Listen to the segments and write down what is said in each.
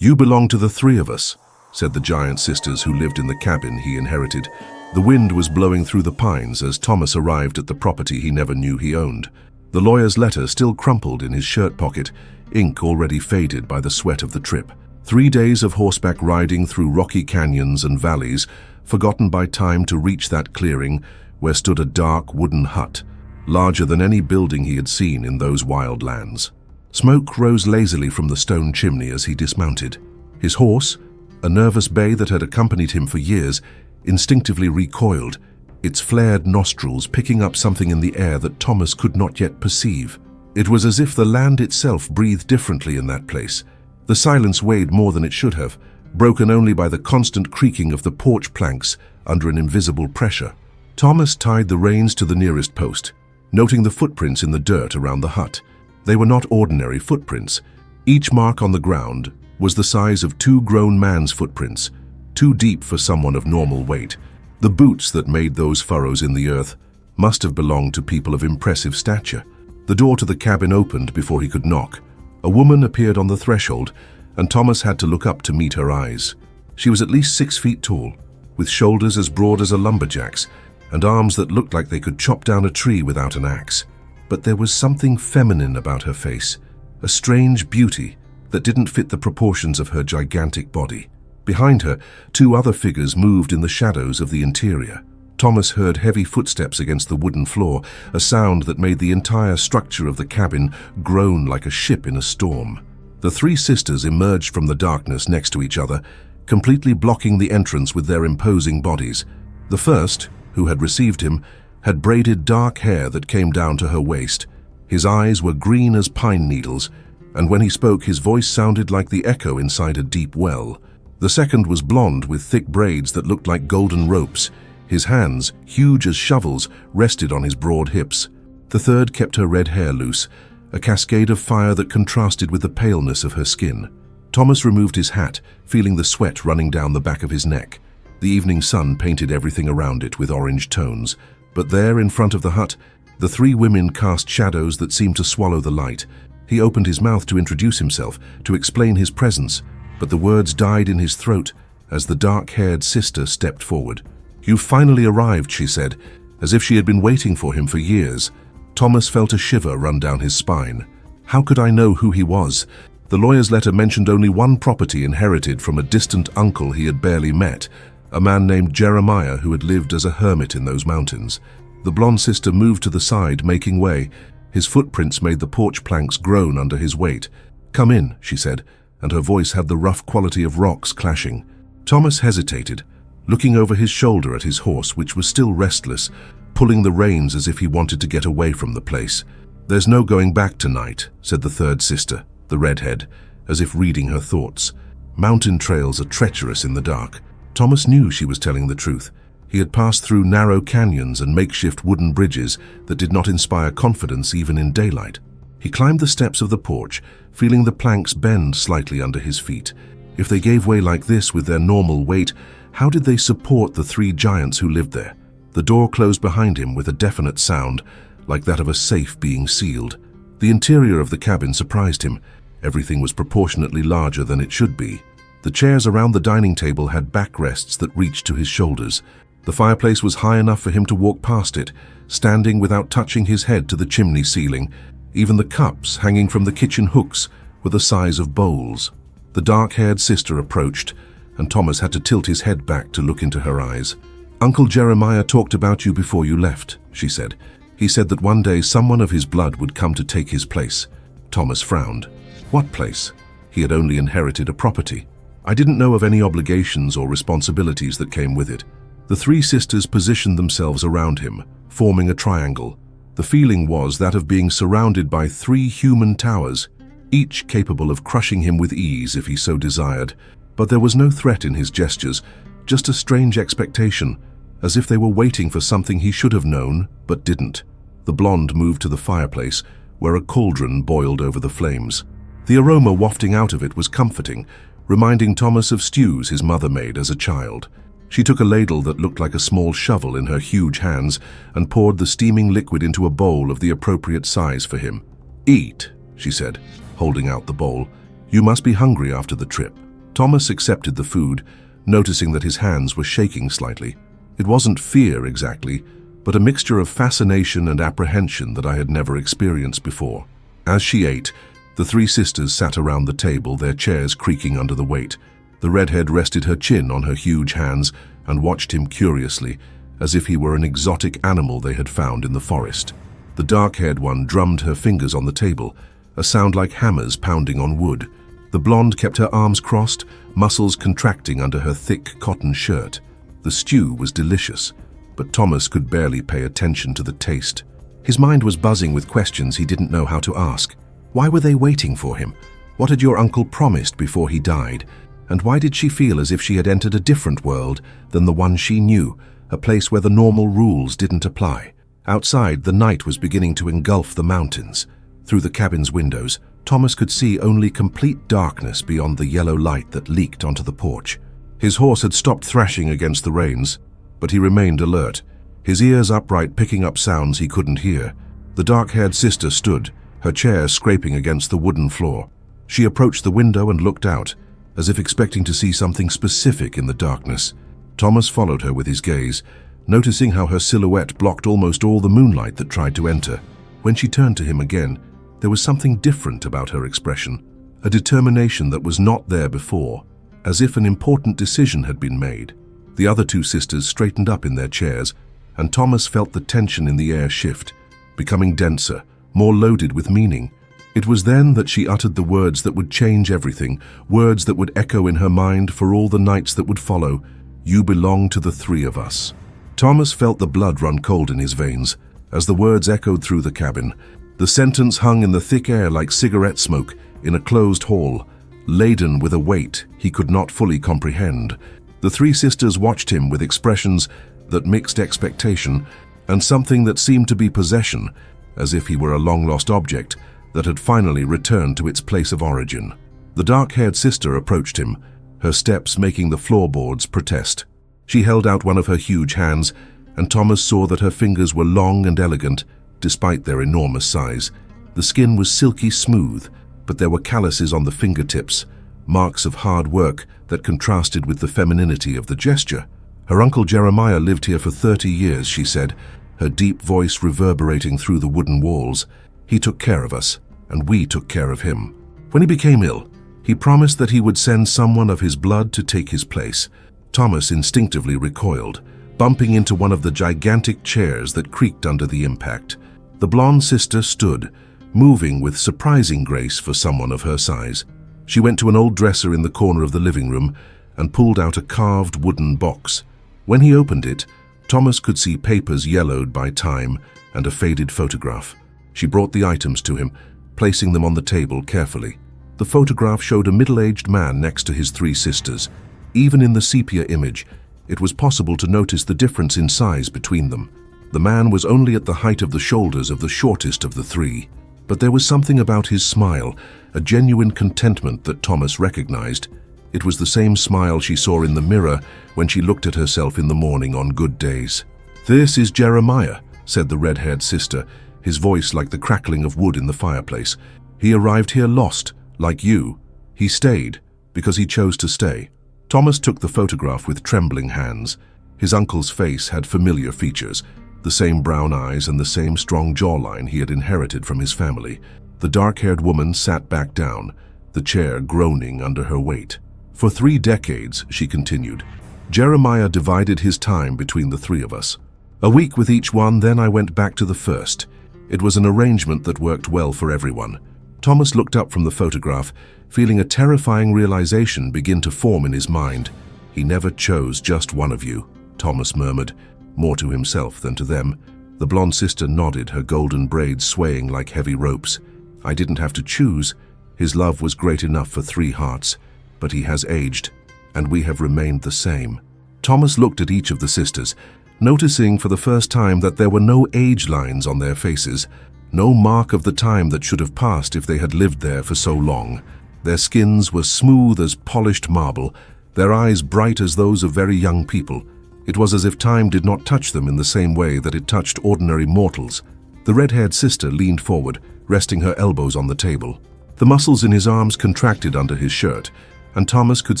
"You belong to the three of us," said the giant sisters who lived in the cabin he inherited. The wind was blowing through the pines as Thomas arrived at the property he never knew he owned. The lawyer's letter still crumpled in his shirt pocket, ink already faded by the sweat of the trip. 3 days of horseback riding through rocky canyons and valleys, forgotten by time to reach that clearing where stood a dark wooden hut, larger than any building he had seen in those wild lands. Smoke rose lazily from the stone chimney as he dismounted. His horse, a nervous bay that had accompanied him for years, instinctively recoiled, its flared nostrils picking up something in the air that Thomas could not yet perceive. It was as if the land itself breathed differently in that place. The silence weighed more than it should have, broken only by the constant creaking of the porch planks under an invisible pressure. Thomas tied the reins to the nearest post, noting the footprints in the dirt around the hut. They were not ordinary footprints. Each mark on the ground was the size of 2 grown man's footprints, too deep for someone of normal weight. The boots that made those furrows in the earth must have belonged to people of impressive stature. The door to the cabin opened before he could knock. A woman appeared on the threshold, and Thomas had to look up to meet her eyes. She was at least 6 feet tall, with shoulders as broad as a lumberjack's, and arms that looked like they could chop down a tree without an axe. But there was something feminine about her face, a strange beauty that didn't fit the proportions of her gigantic body. Behind her, 2 other figures moved in the shadows of the interior. Thomas heard heavy footsteps against the wooden floor, a sound that made the entire structure of the cabin groan like a ship in a storm. The 3 sisters emerged from the darkness next to each other, completely blocking the entrance with their imposing bodies. The first, who had received him, had braided dark hair that came down to her waist. His eyes were green as pine needles, and when he spoke his voice sounded like the echo inside a deep well. The second was blonde with thick braids that looked like golden ropes. His hands, huge as shovels, rested on his broad hips. The third kept her red hair loose, a cascade of fire that contrasted with the paleness of her skin. Thomas removed his hat, feeling the sweat running down the back of his neck. The evening sun painted everything around it with orange tones, but there in front of the hut, the 3 women cast shadows that seemed to swallow the light. He opened his mouth to introduce himself, to explain his presence, but the words died in his throat as the dark-haired sister stepped forward. "You've finally arrived," she said, as if she had been waiting for him for years. Thomas felt a shiver run down his spine. How could I know who he was? The lawyer's letter mentioned only one property inherited from a distant uncle he had barely met, a man named Jeremiah who had lived as a hermit in those mountains. The blonde sister moved to the side, making way. His footprints made the porch planks groan under his weight. "Come in," she said, and her voice had the rough quality of rocks clashing. Thomas hesitated, looking over his shoulder at his horse, which was still restless, pulling the reins as if he wanted to get away from the place. "There's no going back tonight," said the third sister, the redhead, as if reading her thoughts. "Mountain trails are treacherous in the dark." Thomas knew she was telling the truth. He had passed through narrow canyons and makeshift wooden bridges that did not inspire confidence even in daylight. He climbed the steps of the porch, feeling the planks bend slightly under his feet. If they gave way like this with their normal weight, how did they support the 3 giants who lived there? The door closed behind him with a definite sound, like that of a safe being sealed. The interior of the cabin surprised him. Everything was proportionately larger than it should be. The chairs around the dining table had backrests that reached to his shoulders. The fireplace was high enough for him to walk past it, standing without touching his head to the chimney ceiling. Even the cups hanging from the kitchen hooks were the size of bowls. The dark-haired sister approached, and Thomas had to tilt his head back to look into her eyes. "Uncle Jeremiah talked about you before you left," she said. "He said that one day someone of his blood would come to take his place." Thomas frowned. What place? He had only inherited a property. "I didn't know of any obligations or responsibilities that came with it." The 3 sisters positioned themselves around him, forming a triangle. The feeling was that of being surrounded by 3 human towers, each capable of crushing him with ease if he so desired. But there was no threat in his gestures, just a strange expectation, as if they were waiting for something he should have known, but didn't. The blonde moved to the fireplace, where a cauldron boiled over the flames. The aroma wafting out of it was comforting, reminding Thomas of stews his mother made as a child. She took a ladle that looked like a small shovel in her huge hands and poured the steaming liquid into a bowl of the appropriate size for him. "Eat," she said, holding out the bowl. "You must be hungry after the trip." Thomas accepted the food, noticing that his hands were shaking slightly. It wasn't fear exactly, but a mixture of fascination and apprehension that I had never experienced before. As she ate, the three sisters sat around the table, their chairs creaking under the weight. The redhead rested her chin on her huge hands and watched him curiously, as if he were an exotic animal they had found in the forest. The dark-haired one drummed her fingers on the table, a sound like hammers pounding on wood. The blonde kept her arms crossed, muscles contracting under her thick cotton shirt. The stew was delicious, but Thomas could barely pay attention to the taste. His mind was buzzing with questions he didn't know how to ask. Why were they waiting for him? What had your uncle promised before he died? And why did she feel as if she had entered a different world than the one she knew, a place where the normal rules didn't apply? Outside, the night was beginning to engulf the mountains. Through the cabin's windows, Thomas could see only complete darkness beyond the yellow light that leaked onto the porch. His horse had stopped thrashing against the reins, but he remained alert, his ears upright, picking up sounds he couldn't hear. The dark-haired sister stood, her chair scraping against the wooden floor. She approached the window and looked out, as if expecting to see something specific in the darkness. Thomas followed her with his gaze, noticing how her silhouette blocked almost all the moonlight that tried to enter. When she turned to him again, there was something different about her expression, a determination that was not there before, as if an important decision had been made. The other two sisters straightened up in their chairs, and Thomas felt the tension in the air shift, becoming denser, more loaded with meaning. It was then that she uttered the words that would change everything, words that would echo in her mind for all the nights that would follow. "You belong to the three of us." Thomas felt the blood run cold in his veins as the words echoed through the cabin. The sentence hung in the thick air like cigarette smoke in a closed hall, laden with a weight he could not fully comprehend. The three sisters watched him with expressions that mixed expectation and something that seemed to be possession, as if he were a long-lost object that had finally returned to its place of origin. The dark-haired sister approached him, her steps making the floorboards protest. She held out one of her huge hands, and Thomas saw that her fingers were long and elegant, despite their enormous size. The skin was silky smooth, but there were calluses on the fingertips, marks of hard work that contrasted with the femininity of the gesture. Her uncle Jeremiah lived here for 30 years, she said, her deep voice reverberating through the wooden walls. He took care of us, and we took care of him. When he became ill, he promised that he would send someone of his blood to take his place. Thomas instinctively recoiled, bumping into one of the gigantic chairs that creaked under the impact. The blonde sister stood, moving with surprising grace for someone of her size. She went to an old dresser in the corner of the living room and pulled out a carved wooden box. When he opened it, Thomas could see papers yellowed by time and a faded photograph. She brought the items to him, placing them on the table carefully. The photograph showed a middle-aged man next to his three sisters. Even in the sepia image, it was possible to notice the difference in size between them. The man was only at the height of the shoulders of the shortest of the three, but there was something about his smile, a genuine contentment that Thomas recognized. It was the same smile she saw in the mirror when she looked at herself in the morning on good days. "This is Jeremiah," said the red-haired sister, his voice like the crackling of wood in the fireplace. "He arrived here lost, like you. He stayed, because he chose to stay." Thomas took the photograph with trembling hands. His uncle's face had familiar features, the same brown eyes and the same strong jawline he had inherited from his family. The dark-haired woman sat back down, the chair groaning under her weight. "For 3 decades, she continued, Jeremiah divided his time between the three of us. A week with each one, then I went back to the first. It was an arrangement that worked well for everyone." Thomas looked up from the photograph, feeling a terrifying realization begin to form in his mind. "He never chose just one of you," Thomas murmured, more to himself than to them. The blonde sister nodded, her golden braids swaying like heavy ropes. "I didn't have to choose. His love was great enough for 3 hearts, but he has aged, and we have remained the same." Thomas looked at each of the sisters, noticing for the first time that there were no age lines on their faces, no mark of the time that should have passed if they had lived there for so long. Their skins were smooth as polished marble, their eyes bright as those of very young people. It was as if time did not touch them in the same way that it touched ordinary mortals. The red-haired sister leaned forward, resting her elbows on the table. The muscles in his arms contracted under his shirt, and Thomas could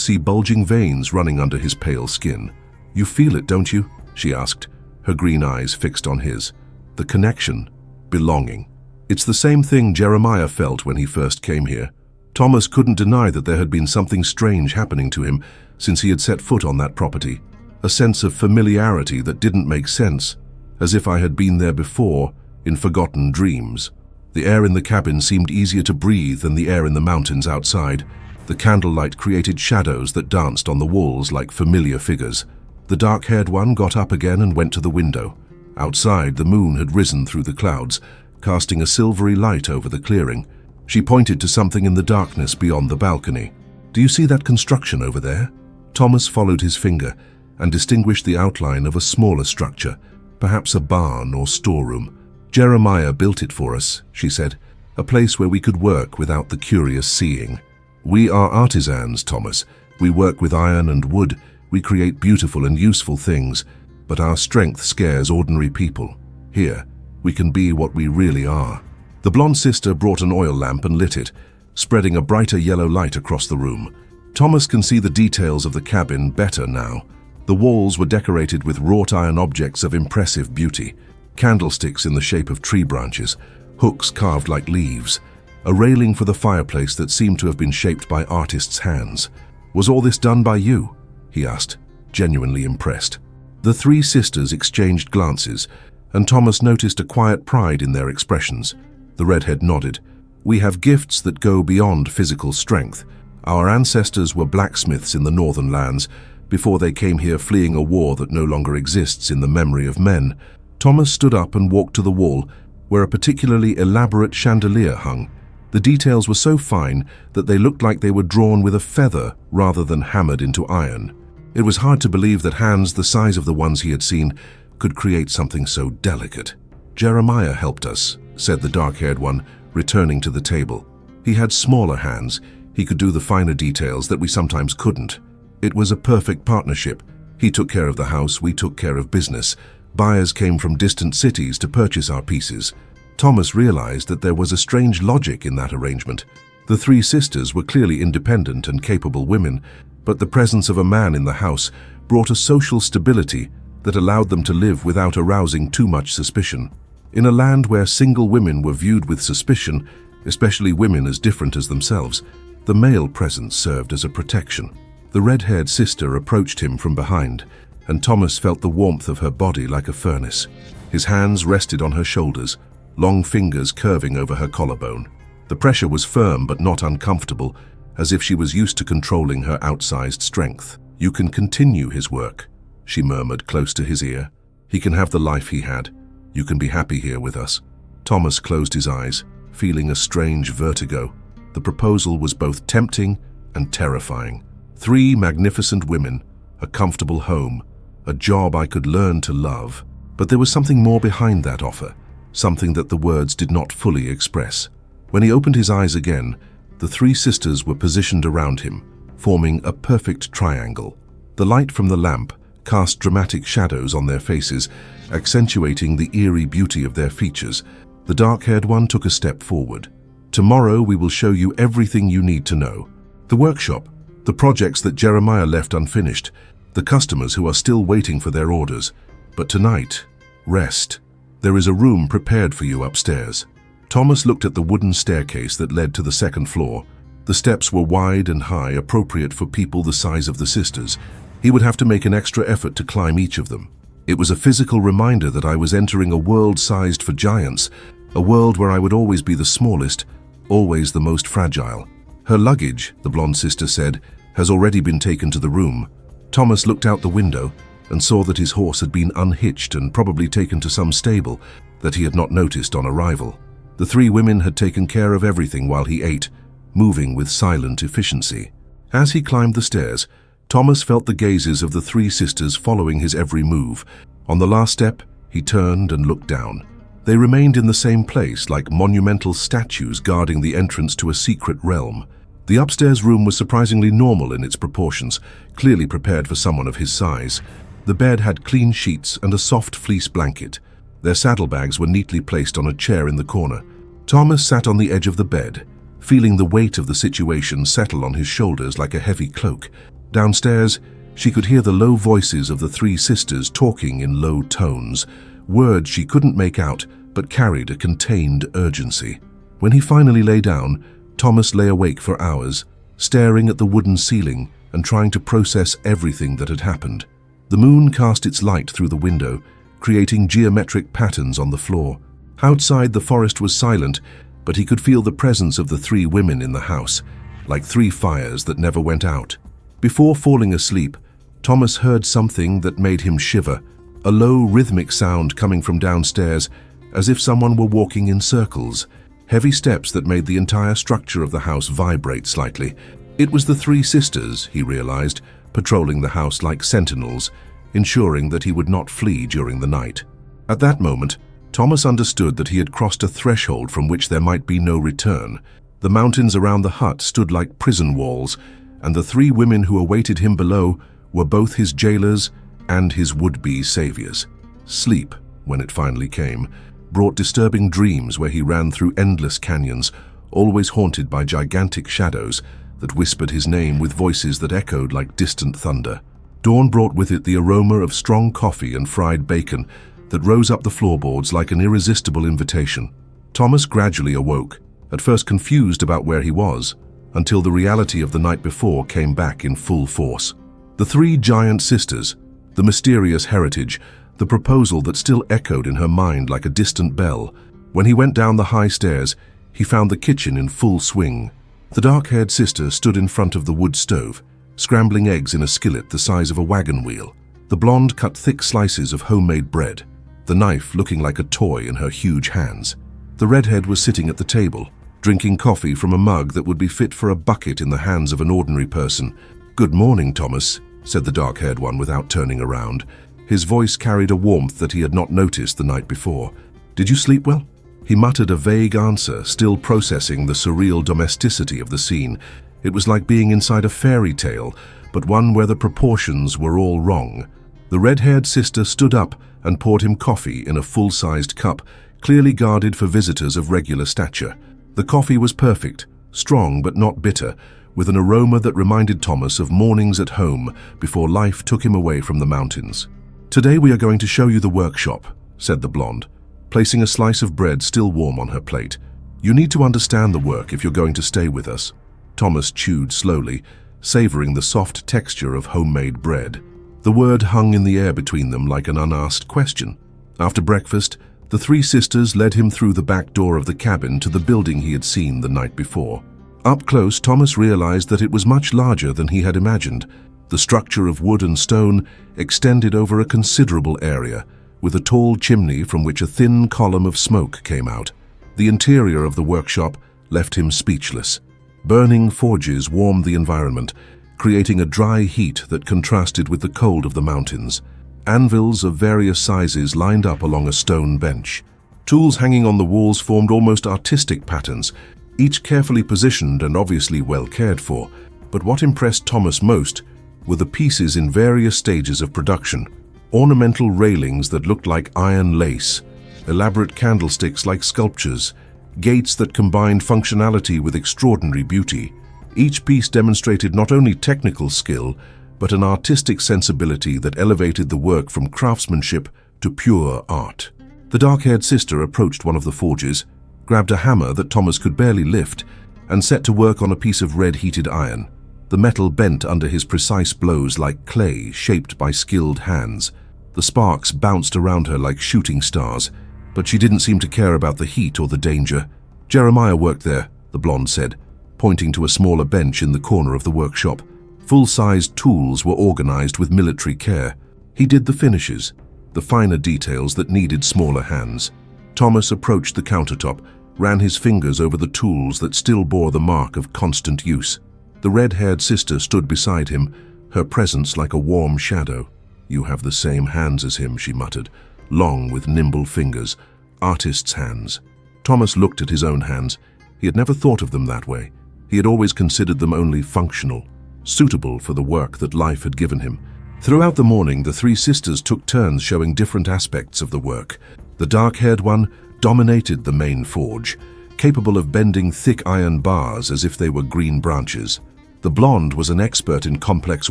see bulging veins running under his pale skin. "You feel it, don't you?" she asked, her green eyes fixed on his. "The connection, belonging. It's the same thing Jeremiah felt when he first came here." Thomas couldn't deny that there had been something strange happening to him since he had set foot on that property, a sense of familiarity that didn't make sense, as if I had been there before, in forgotten dreams. The air in the cabin seemed easier to breathe than the air in the mountains outside. The candlelight created shadows that danced on the walls like familiar figures. The dark-haired one got up again and went to the window. Outside, the moon had risen through the clouds, casting a silvery light over the clearing. She pointed to something in the darkness beyond the balcony. "Do you see that construction over there?" Thomas followed his finger and distinguished the outline of a smaller structure, perhaps a barn or storeroom. "Jeremiah built it for us," she said, "a place where we could work without the curious seeing. We are artisans, Thomas. We work with iron and wood. We create beautiful and useful things, but our strength scares ordinary people. Here, we can be what we really are." The blonde sister brought an oil lamp and lit it, spreading a brighter yellow light across the room. Thomas can see the details of the cabin better now. The walls were decorated with wrought iron objects of impressive beauty, candlesticks in the shape of tree branches, hooks carved like leaves, a railing for the fireplace that seemed to have been shaped by artists' hands. "Was all this done by you?" he asked, genuinely impressed. The three sisters exchanged glances, and Thomas noticed a quiet pride in their expressions. The redhead nodded. "We have gifts that go beyond physical strength. Our ancestors were blacksmiths in the northern lands, before they came here fleeing a war that no longer exists in the memory of men." Thomas stood up and walked to the wall, where a particularly elaborate chandelier hung. The details were so fine that they looked like they were drawn with a feather rather than hammered into iron. It was hard to believe that hands the size of the ones he had seen could create something so delicate. "Jeremiah helped us," said the dark-haired one, returning to the table. "He had smaller hands. He could do the finer details that we sometimes couldn't. It was a perfect partnership. He took care of the house, we took care of business. Buyers came from distant cities to purchase our pieces." Thomas realized that there was a strange logic in that arrangement. The three sisters were clearly independent and capable women, but the presence of a man in the house brought a social stability that allowed them to live without arousing too much suspicion. In a land where single women were viewed with suspicion, especially women as different as themselves, the male presence served as a protection. The red-haired sister approached him from behind, and Thomas felt the warmth of her body like a furnace. His hands rested on her shoulders, long fingers curving over her collarbone. The pressure was firm but not uncomfortable, as if she was used to controlling her outsized strength. "You can continue his work," she murmured close to his ear. "He can have the life he had. You can be happy here with us." Thomas closed his eyes, feeling a strange vertigo. The proposal was both tempting and terrifying. 3 magnificent women, a comfortable home, a job I could learn to love. But there was something more behind that offer, something that the words did not fully express. When he opened his eyes again, the 3 sisters were positioned around him, forming a perfect triangle. The light from the lamp cast dramatic shadows on their faces, accentuating the eerie beauty of their features. The dark-haired one took a step forward. "Tomorrow we will show you everything you need to know. The workshop, the projects that Jeremiah left unfinished, the customers who are still waiting for their orders. But tonight, rest. There is a room prepared for you upstairs." Thomas looked at the wooden staircase that led to the second floor. The steps were wide and high, appropriate for people the size of the sisters. He would have to make an extra effort to climb each of them. It was a physical reminder that I was entering a world sized for giants, a world where I would always be the smallest, always the most fragile. "Her luggage," the blonde sister said, "has already been taken to the room." Thomas looked out the window and saw that his horse had been unhitched and probably taken to some stable that he had not noticed on arrival. The 3 women had taken care of everything while he ate, moving with silent efficiency. As he climbed the stairs, Thomas felt the gazes of the 3 sisters following his every move. On the last step, he turned and looked down. They remained in the same place, like monumental statues guarding the entrance to a secret realm. The upstairs room was surprisingly normal in its proportions, clearly prepared for someone of his size. The bed had clean sheets and a soft fleece blanket. Their saddlebags were neatly placed on a chair in the corner. Thomas sat on the edge of the bed, feeling the weight of the situation settle on his shoulders like a heavy cloak. Downstairs, she could hear the low voices of the three sisters talking in low tones, words she couldn't make out but carried a contained urgency. When he finally lay down, Thomas lay awake for hours, staring at the wooden ceiling and trying to process everything that had happened. The moon cast its light through the window, creating geometric patterns on the floor. Outside, the forest was silent, but he could feel the presence of the three women in the house, like three fires that never went out. Before falling asleep, Thomas heard something that made him shiver, a low rhythmic sound coming from downstairs, as if someone were walking in circles, heavy steps that made the entire structure of the house vibrate slightly. It was the three sisters, he realized, patrolling the house like sentinels, ensuring that he would not flee during the night. At that moment, Thomas understood that he had crossed a threshold from which there might be no return. The mountains around the hut stood like prison walls, and the three women who awaited him below were both his jailers and his would-be saviors. Sleep, when it finally came, brought disturbing dreams where he ran through endless canyons, always haunted by gigantic shadows that whispered his name with voices that echoed like distant thunder. Dawn brought with it the aroma of strong coffee and fried bacon that rose up the floorboards like an irresistible invitation. Thomas gradually awoke, at first confused about where he was, until the reality of the night before came back in full force. The three giant sisters, the mysterious heritage, the proposal that still echoed in her mind like a distant bell. When he went down the high stairs, he found the kitchen in full swing. The dark-haired sister stood in front of the wood stove, scrambling eggs in a skillet the size of a wagon wheel. The blonde cut thick slices of homemade bread, the knife looking like a toy in her huge hands. The redhead was sitting at the table, drinking coffee from a mug that would be fit for a bucket in the hands of an ordinary person. "Good morning, Thomas," said the dark-haired one without turning around. His voice carried a warmth that he had not noticed the night before. "Did you sleep well?" He muttered a vague answer, still processing the surreal domesticity of the scene. It was like being inside a fairy tale, but one where the proportions were all wrong. The red-haired sister stood up and poured him coffee in a full-sized cup, clearly guarded for visitors of regular stature. The coffee was perfect, strong but not bitter, with an aroma that reminded Thomas of mornings at home before life took him away from the mountains. "Today we are going to show you the workshop," said the blonde, placing a slice of bread still warm on her plate. "You need to understand the work if you're going to stay with us." Thomas chewed slowly, savoring the soft texture of homemade bread. The word hung in the air between them like an unasked question. After breakfast, the three sisters led him through the back door of the cabin to the building he had seen the night before. Up close, Thomas realized that it was much larger than he had imagined. The structure of wood and stone extended over a considerable area, with a tall chimney from which a thin column of smoke came out. The interior of the workshop left him speechless. Burning forges warmed the environment, creating a dry heat that contrasted with the cold of the mountains. Anvils of various sizes lined up along a stone bench. Tools hanging on the walls formed almost artistic patterns, each carefully positioned and obviously well cared for. But what impressed Thomas most were the pieces in various stages of production. Ornamental railings that looked like iron lace, elaborate candlesticks like sculptures, gates that combined functionality with extraordinary beauty. Each piece demonstrated not only technical skill, but an artistic sensibility that elevated the work from craftsmanship to pure art. The dark-haired sister approached one of the forges, grabbed a hammer that Thomas could barely lift, and set to work on a piece of red-heated iron. The metal bent under his precise blows like clay shaped by skilled hands. The sparks bounced around her like shooting stars, but she didn't seem to care about the heat or the danger. "Jeremiah worked there," the blonde said, pointing to a smaller bench in the corner of the workshop. Full-sized tools were organized with military care. He did the finishes, the finer details that needed smaller hands. Thomas approached the countertop, ran his fingers over the tools that still bore the mark of constant use. The red-haired sister stood beside him, her presence like a warm shadow. "You have the same hands as him," she muttered, long with nimble fingers, artist's hands. Thomas looked at his own hands. He had never thought of them that way. He had always considered them only functional, suitable for the work that life had given him. Throughout the morning, the three sisters took turns showing different aspects of the work. The dark-haired one dominated the main forge, capable of bending thick iron bars as if they were green branches. The blonde was an expert in complex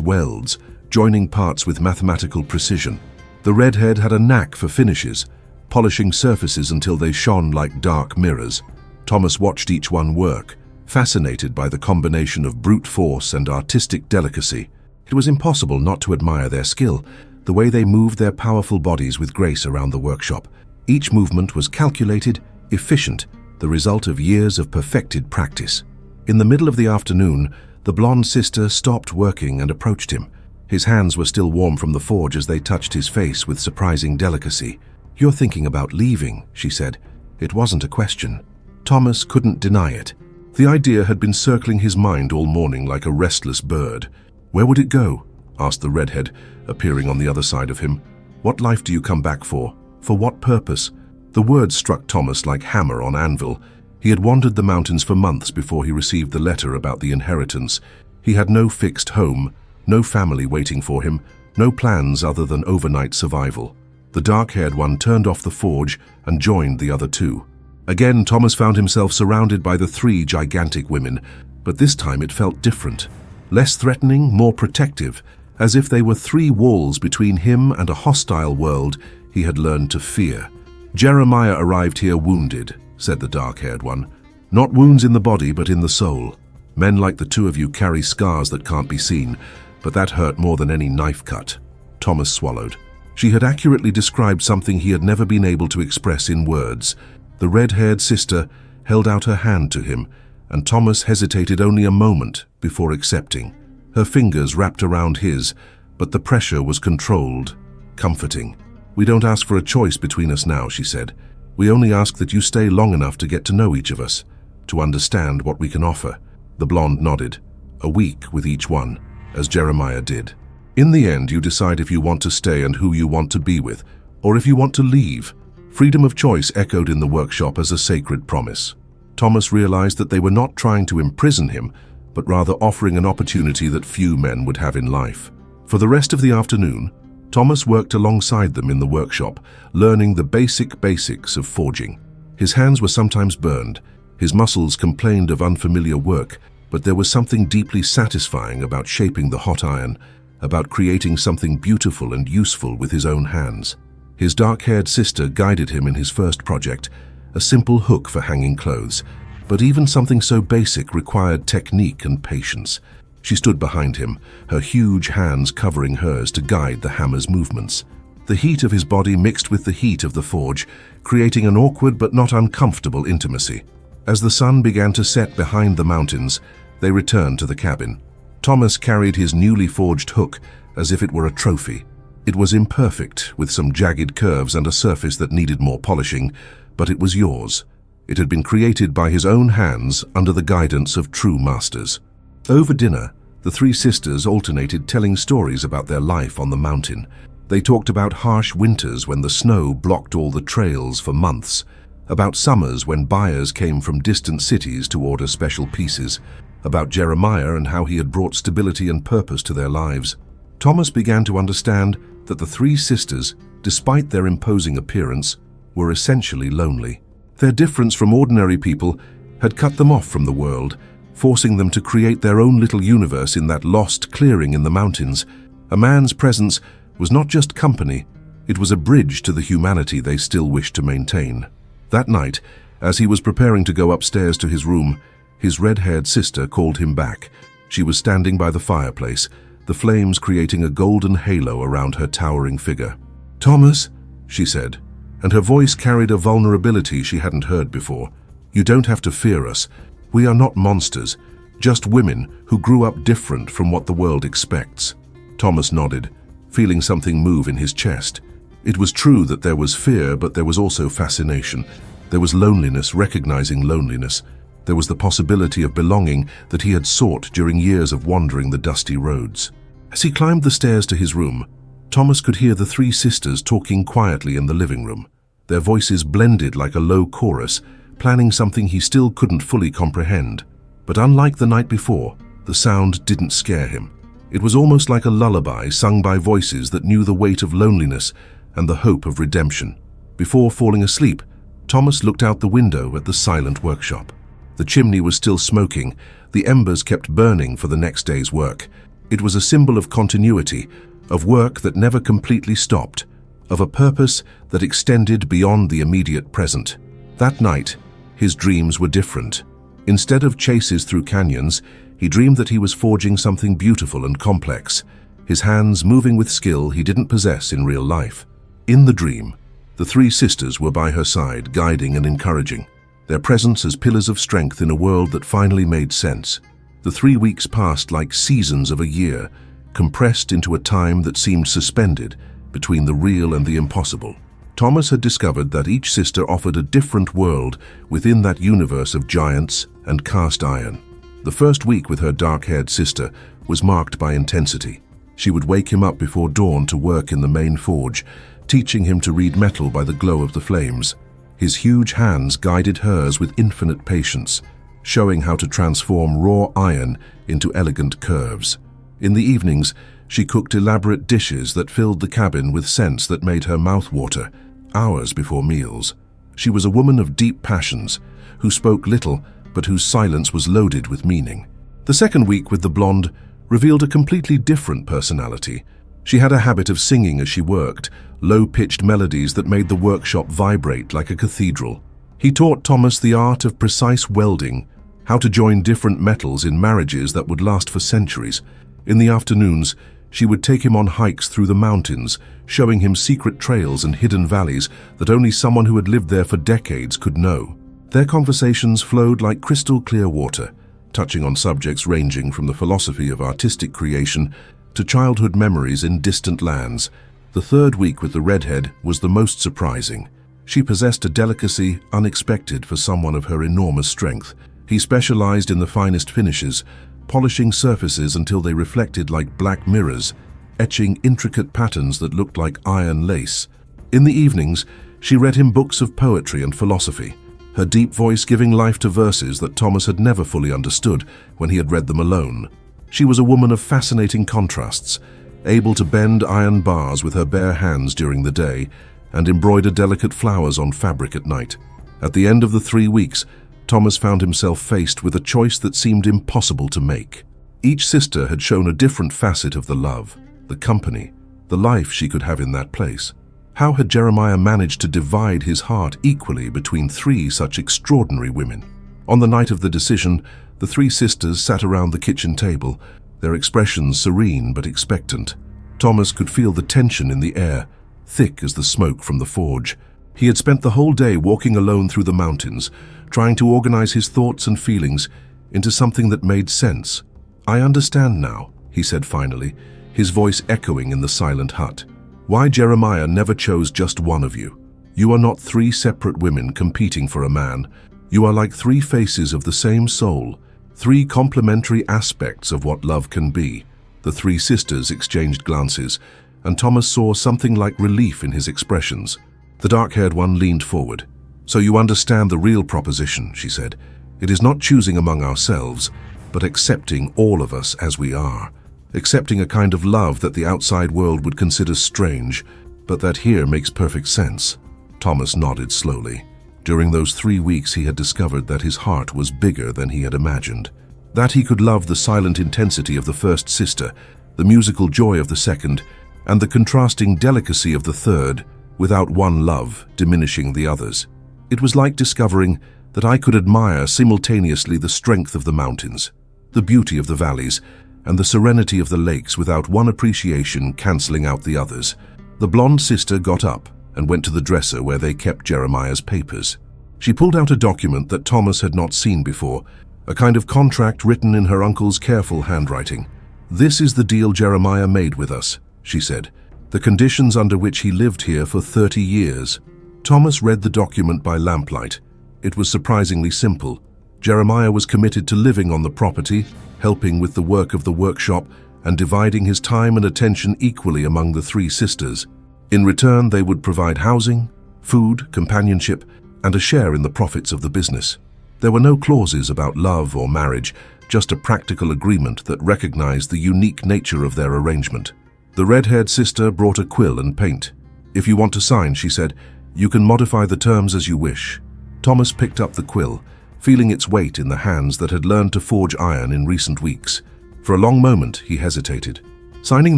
welds, joining parts with mathematical precision. The redhead had a knack for finishes, polishing surfaces until they shone like dark mirrors. Thomas watched each one work, fascinated by the combination of brute force and artistic delicacy. It was impossible not to admire their skill, the way they moved their powerful bodies with grace around the workshop. Each movement was calculated, efficient, the result of years of perfected practice. In the middle of the afternoon, the blonde sister stopped working and approached him. His hands were still warm from the forge as they touched his face with surprising delicacy. "You're thinking about leaving," she said. It wasn't a question. Thomas couldn't deny it. The idea had been circling his mind all morning like a restless bird. "Where would it go?" asked the redhead, appearing on the other side of him. "What life do you come back for? For what purpose?" The words struck Thomas like hammer on anvil. He had wandered the mountains for months before he received the letter about the inheritance. He had no fixed home, no family waiting for him, no plans other than overnight survival. The dark-haired one turned off the forge and joined the other two. Again, Thomas found himself surrounded by the three gigantic women, but this time it felt different. Less threatening, more protective, as if they were three walls between him and a hostile world he had learned to fear. "Jeremiah arrived here wounded," said the dark-haired one. "Not wounds in the body, but in the soul. Men like the two of you carry scars that can't be seen, but that hurt more than any knife cut." Thomas swallowed. She had accurately described something he had never been able to express in words. The red-haired sister held out her hand to him, and Thomas hesitated only a moment before accepting. Her fingers wrapped around his, but the pressure was controlled, comforting. "We don't ask for a choice between us now," she said. "We only ask that you stay long enough to get to know each of us, to understand what we can offer." The blonde nodded. "A week with each one, as Jeremiah did. In the end, you decide if you want to stay and who you want to be with, or if you want to leave." Freedom of choice echoed in the workshop as a sacred promise. Thomas realized that they were not trying to imprison him, but rather offering an opportunity that few men would have in life. For the rest of the afternoon, Thomas worked alongside them in the workshop, learning the basics of forging. His hands were sometimes burned, his muscles complained of unfamiliar work, but there was something deeply satisfying about shaping the hot iron, about creating something beautiful and useful with his own hands. His dark-haired sister guided him in his first project, a simple hook for hanging clothes, but even something so basic required technique and patience. She stood behind him, her huge hands covering hers to guide the hammer's movements. The heat of his body mixed with the heat of the forge, creating an awkward but not uncomfortable intimacy. As the sun began to set behind the mountains, they returned to the cabin. Thomas carried his newly forged hook as if it were a trophy. It was imperfect, with some jagged curves and a surface that needed more polishing, but it was yours. It had been created by his own hands under the guidance of true masters. Over dinner, the three sisters alternated telling stories about their life on the mountain. They talked about harsh winters when the snow blocked all the trails for months, about summers when buyers came from distant cities to order special pieces, about Jeremiah and how he had brought stability and purpose to their lives. Thomas began to understand that the three sisters, despite their imposing appearance, were essentially lonely. Their difference from ordinary people had cut them off from the world, forcing them to create their own little universe in that lost clearing in the mountains. A man's presence was not just company, it was a bridge to the humanity they still wished to maintain. That night, as he was preparing to go upstairs to his room, his red-haired sister called him back. She was standing by the fireplace, the flames creating a golden halo around her towering figure. "Thomas," she said, and her voice carried a vulnerability she hadn't heard before. "You don't have to fear us. We are not monsters, just women who grew up different from what the world expects." Thomas nodded, feeling something move in his chest. It was true that there was fear, but there was also fascination. There was loneliness, recognizing loneliness. There was the possibility of belonging that he had sought during years of wandering the dusty roads. As he climbed the stairs to his room, Thomas could hear the three sisters talking quietly in the living room. Their voices blended like a low chorus, planning something he still couldn't fully comprehend. But unlike the night before, the sound didn't scare him. It was almost like a lullaby sung by voices that knew the weight of loneliness and the hope of redemption. Before falling asleep, Thomas looked out the window at the silent workshop. The chimney was still smoking, the embers kept burning for the next day's work. It was a symbol of continuity, of work that never completely stopped, of a purpose that extended beyond the immediate present. That night, his dreams were different. Instead of chases through canyons, he dreamed that he was forging something beautiful and complex, his hands moving with skill he didn't possess in real life. In the dream, the three sisters were by her side, guiding and encouraging, their presence as pillars of strength in a world that finally made sense. The 3 weeks passed like seasons of a year, compressed into a time that seemed suspended between the real and the impossible. Thomas had discovered that each sister offered a different world within that universe of giants and cast iron. The first week with her dark-haired sister was marked by intensity. She would wake him up before dawn to work in the main forge, teaching him to read metal by the glow of the flames. His huge hands guided hers with infinite patience, showing how to transform raw iron into elegant curves. In the evenings, she cooked elaborate dishes that filled the cabin with scents that made her mouth water, hours before meals. She was a woman of deep passions, who spoke little, but whose silence was loaded with meaning. The second week with the blonde revealed a completely different personality. She had a habit of singing as she worked, low-pitched melodies that made the workshop vibrate like a cathedral. He taught Thomas the art of precise welding, how to join different metals in marriages that would last for centuries. In the afternoons, she would take him on hikes through the mountains, showing him secret trails and hidden valleys that only someone who had lived there for decades could know. Their conversations flowed like crystal-clear water, touching on subjects ranging from the philosophy of artistic creation to childhood memories in distant lands. The third week with the redhead was the most surprising. She possessed a delicacy unexpected for someone of her enormous strength. He specialized in the finest finishes, polishing surfaces until they reflected like black mirrors, etching intricate patterns that looked like iron lace. In the evenings, she read him books of poetry and philosophy, her deep voice giving life to verses that Thomas had never fully understood when he had read them alone. She was a woman of fascinating contrasts, able to bend iron bars with her bare hands during the day and embroider delicate flowers on fabric at night. At the end of the 3 weeks, Thomas found himself faced with a choice that seemed impossible to make. Each sister had shown a different facet of the love, the company, the life she could have in that place. How had Jeremiah managed to divide his heart equally between 3 such extraordinary women? On the night of the decision, the 3 sisters sat around the kitchen table, their expressions serene but expectant. Thomas could feel the tension in the air, thick as the smoke from the forge. He had spent the whole day walking alone through the mountains, trying to organize his thoughts and feelings into something that made sense. "I understand now," he said finally, his voice echoing in the silent hut. "Why Jeremiah never chose just one of you. You are not 3 separate women competing for a man. You are like 3 faces of the same soul, 3 complementary aspects of what love can be." The 3 sisters exchanged glances, and Thomas saw something like relief in his expressions. The dark-haired one leaned forward. "So you understand the real proposition," she said. "It is not choosing among ourselves, but accepting all of us as we are. Accepting a kind of love that the outside world would consider strange, but that here makes perfect sense." Thomas nodded slowly. During those 3 weeks he had discovered that his heart was bigger than he had imagined. That he could love the silent intensity of the first sister, the musical joy of the second, and the contrasting delicacy of the third, without one love diminishing the others. It was like discovering that I could admire simultaneously the strength of the mountains, the beauty of the valleys, and the serenity of the lakes without one appreciation cancelling out the others. The blonde sister got up and went to the dresser where they kept Jeremiah's papers. She pulled out a document that Thomas had not seen before, a kind of contract written in her uncle's careful handwriting. "This is the deal Jeremiah made with us," she said, "the conditions under which he lived here for 30 years. Thomas read the document by lamplight. It was surprisingly simple. Jeremiah was committed to living on the property, helping with the work of the workshop, and dividing his time and attention equally among the 3 sisters. In return, they would provide housing, food, companionship, and a share in the profits of the business. There were no clauses about love or marriage, just a practical agreement that recognized the unique nature of their arrangement. The red-haired sister brought a quill and paint. "If you want to sign," she said, You can modify the terms as you wish. Thomas picked up the quill, feeling its weight in the hands that had learned to forge iron in recent weeks. For a long moment, he hesitated. Signing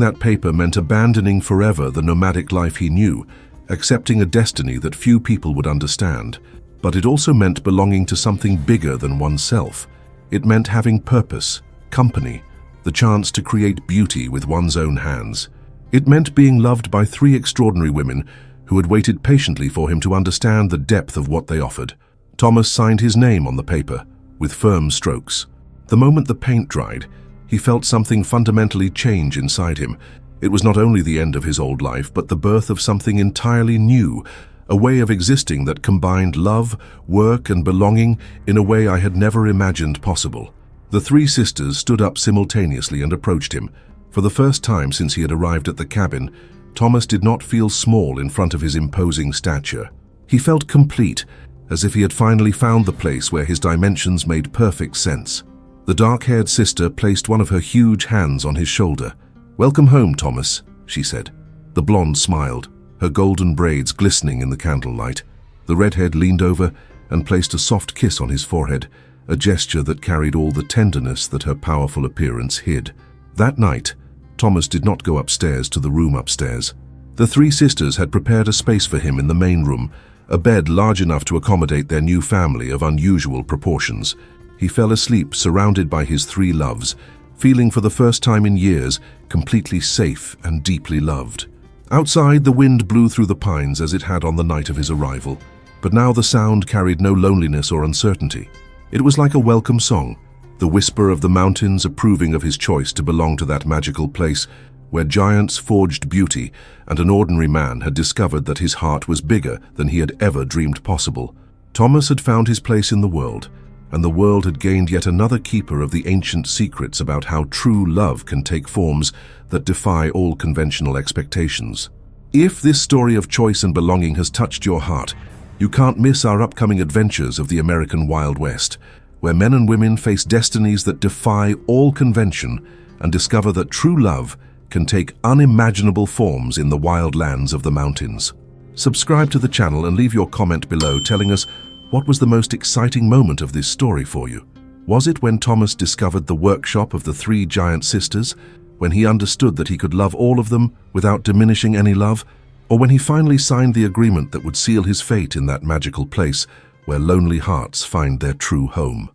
that paper meant abandoning forever the nomadic life he knew, accepting a destiny that few people would understand. But it also meant belonging to something bigger than oneself. It meant having purpose, company, the chance to create beauty with one's own hands. It meant being loved by 3 extraordinary women who had waited patiently for him to understand the depth of what they offered. Thomas signed his name on the paper, with firm strokes. The moment the paint dried, he felt something fundamentally change inside him. It was not only the end of his old life, but the birth of something entirely new, a way of existing that combined love, work, and belonging in a way I had never imagined possible. The 3 sisters stood up simultaneously and approached him. For the first time since he had arrived at the cabin, Thomas did not feel small in front of his imposing stature. He felt complete, as if he had finally found the place where his dimensions made perfect sense. The dark-haired sister placed one of her huge hands on his shoulder. "Welcome home, Thomas," she said. The blonde smiled, her golden braids glistening in the candlelight. The redhead leaned over and placed a soft kiss on his forehead, a gesture that carried all the tenderness that her powerful appearance hid. That night, Thomas did not go upstairs to the room upstairs. The 3 sisters had prepared a space for him in the main room, a bed large enough to accommodate their new family of unusual proportions. He fell asleep surrounded by his 3 loves, feeling for the first time in years completely safe and deeply loved. Outside, the wind blew through the pines as it had on the night of his arrival, but now the sound carried no loneliness or uncertainty. It was like a welcome song, the whisper of the mountains approving of his choice to belong to that magical place where giants forged beauty and an ordinary man had discovered that his heart was bigger than he had ever dreamed possible. Thomas had found his place in the world, and the world had gained yet another keeper of the ancient secrets about how true love can take forms that defy all conventional expectations. If this story of choice and belonging has touched your heart, you can't miss our upcoming adventures of the American Wild West, where men and women face destinies that defy all convention and discover that true love can take unimaginable forms in the wild lands of the mountains. Subscribe to the channel and leave your comment below telling us what was the most exciting moment of this story for you. Was it when Thomas discovered the workshop of the 3 giant sisters, when he understood that he could love all of them without diminishing any love, or when he finally signed the agreement that would seal his fate in that magical place where lonely hearts find their true home?